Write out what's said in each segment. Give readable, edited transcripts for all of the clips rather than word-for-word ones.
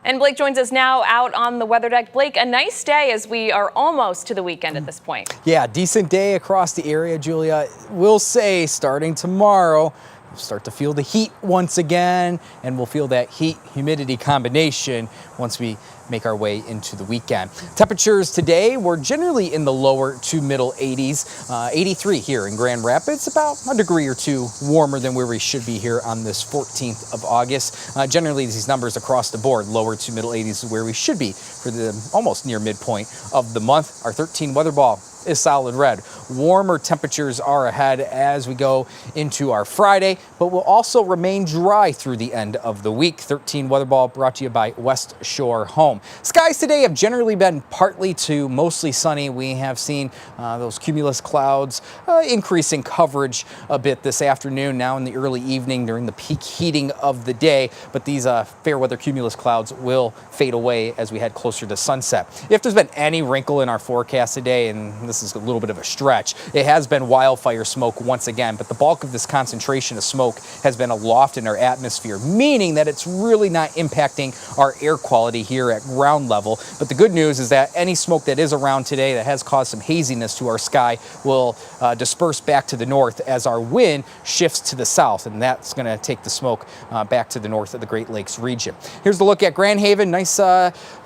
And Blake joins us now out on the weather deck. Blake, a nice day as we are almost to the weekend at this point. Yeah, decent day across the area, Julia. We'll say starting tomorrow, we'll start to feel the heat once again, and we'll feel that heat-humidity combination once we make our way into the weekend. Temperatures today were generally in the lower to middle 80s. 83 here in Grand Rapids, about a degree or two warmer than where we should be here on this 14th of August. Generally, these numbers across the board, lower to middle 80s is where we should be for the almost near midpoint of the month. Our 13 weather ball is solid red. Warmer temperatures are ahead as we go into our Friday, but will also remain dry through the end of the week. 13 weather ball brought to you by West Shore Home. Skies today have generally been partly to mostly sunny. We have seen those cumulus clouds increasing coverage a bit this afternoon, now in the early evening during the peak heating of the day, but these fair weather cumulus clouds will fade away as we head closer to sunset. If there's been any wrinkle in our forecast today, and this is a little bit of a stretch, it has been wildfire smoke once again, but the bulk of this concentration of smoke has been aloft in our atmosphere, meaning that it's really not impacting our air quality here at ground level. But the good news is that any smoke that is around today that has caused some haziness to our sky will disperse back to the north as our wind shifts to the south, and that's going to take the smoke back to the north of the Great Lakes region. Here's the look at Grand Haven. Nice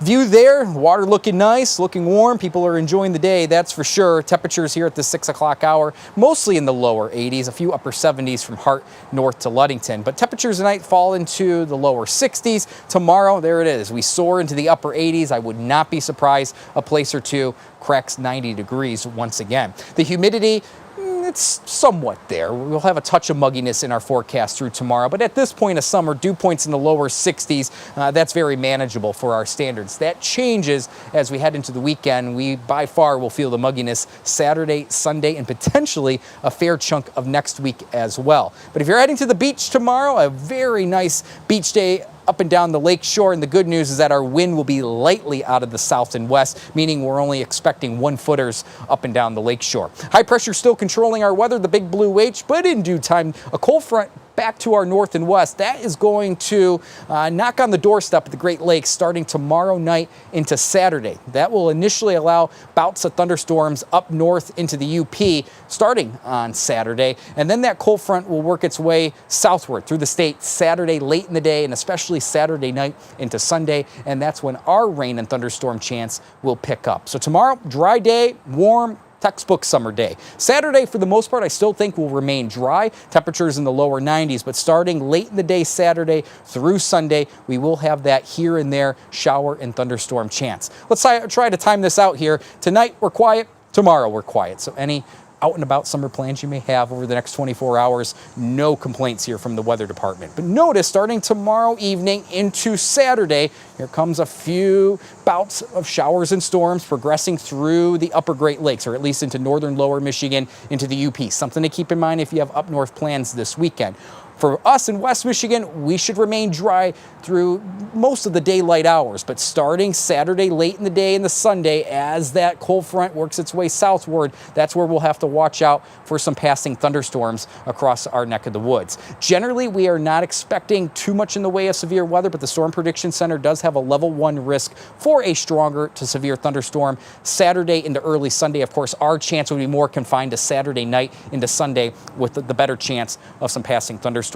view there. Water looking nice, looking warm. People are enjoying the day, that's for sure. Temperatures here at the 6 o'clock hour, mostly in the lower 80s, a few upper 70s from Hart north to Ludington. But temperatures tonight fall into the lower 60s. Tomorrow, there it is. We soar into the upper 80s. I would not be surprised a place or two cracks 90 degrees once again. The humidity, it's somewhat there. We'll have a touch of mugginess in our forecast through tomorrow, but at this point of summer, dew points in the lower 60s, that's very manageable for our standards. That changes as we head into the weekend. We by far will feel the mugginess Saturday, Sunday, and potentially a fair chunk of next week as well. But if you're heading to the beach tomorrow, a very nice beach day up and down the lake shore, and the good news is that our wind will be lightly out of the south and west, meaning we're only expecting 1-footers up and down the lake shore. High pressure still controlling our weather, the big blue H, but in due time, a cold front back to our north and west. That is going to knock on the doorstep of the Great Lakes starting tomorrow night into Saturday. That will initially allow bouts of thunderstorms up north into the UP starting on Saturday, and then that cold front will work its way southward through the state Saturday late in the day and especially Saturday night into Sunday, and that's when our rain and thunderstorm chance will pick up. So tomorrow, dry day, warm, textbook summer day. Saturday, for the most part, I still think will remain dry. Temperatures in the lower 90s, but starting late in the day Saturday through Sunday, we will have that here and there shower and thunderstorm chance. Let's try to time this out here. Tonight, we're quiet. Tomorrow, we're quiet. So any out and about summer plans you may have over the next 24 hours, no complaints here from the weather department. But notice, starting tomorrow evening into Saturday, here comes a few bouts of showers and storms progressing through the upper Great Lakes, or at least into northern lower Michigan, into the UP. Something to keep in mind if you have up north plans this weekend. For us in West Michigan, we should remain dry through most of the daylight hours, but starting Saturday late in the day and the Sunday, as that cold front works its way southward, that's where we'll have to watch out for some passing thunderstorms across our neck of the woods. Generally, we are not expecting too much in the way of severe weather, but the Storm Prediction Center does have a level 1 risk for a stronger to severe thunderstorm Saturday into early Sunday. Of course, our chance would be more confined to Saturday night into Sunday with the better chance of some passing thunderstorms.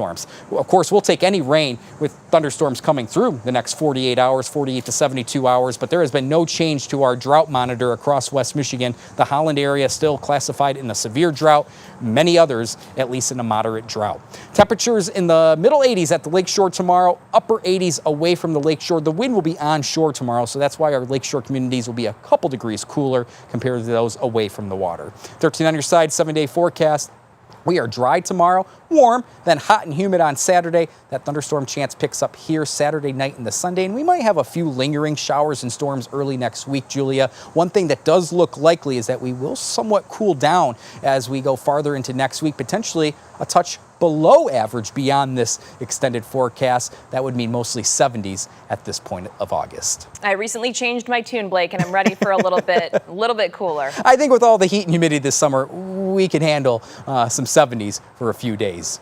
Of course, we'll take any rain with thunderstorms coming through the next 48 hours, 48 to 72 hours, but there has been no change to our drought monitor across West Michigan. The Holland area still classified in a severe drought, many others at least in a moderate drought. Temperatures in the middle 80s at the lakeshore tomorrow, upper 80s away from the lakeshore. The wind will be onshore tomorrow, so that's why our lakeshore communities will be a couple degrees cooler compared to those away from the water. 13 on your side, 7-day forecast. We are dry tomorrow, warm, then hot and humid on Saturday. That thunderstorm chance picks up here Saturday night into Sunday, and we might have a few lingering showers and storms early next week, Julia. One thing that does look likely is that we will somewhat cool down as we go farther into next week, potentially a touch below average beyond this extended forecast. That would mean mostly 70s at this point of August. I recently changed my tune, Blake, and I'm ready for a little bit cooler. I think with all the heat and humidity this summer, we can handle some 70s for a few days.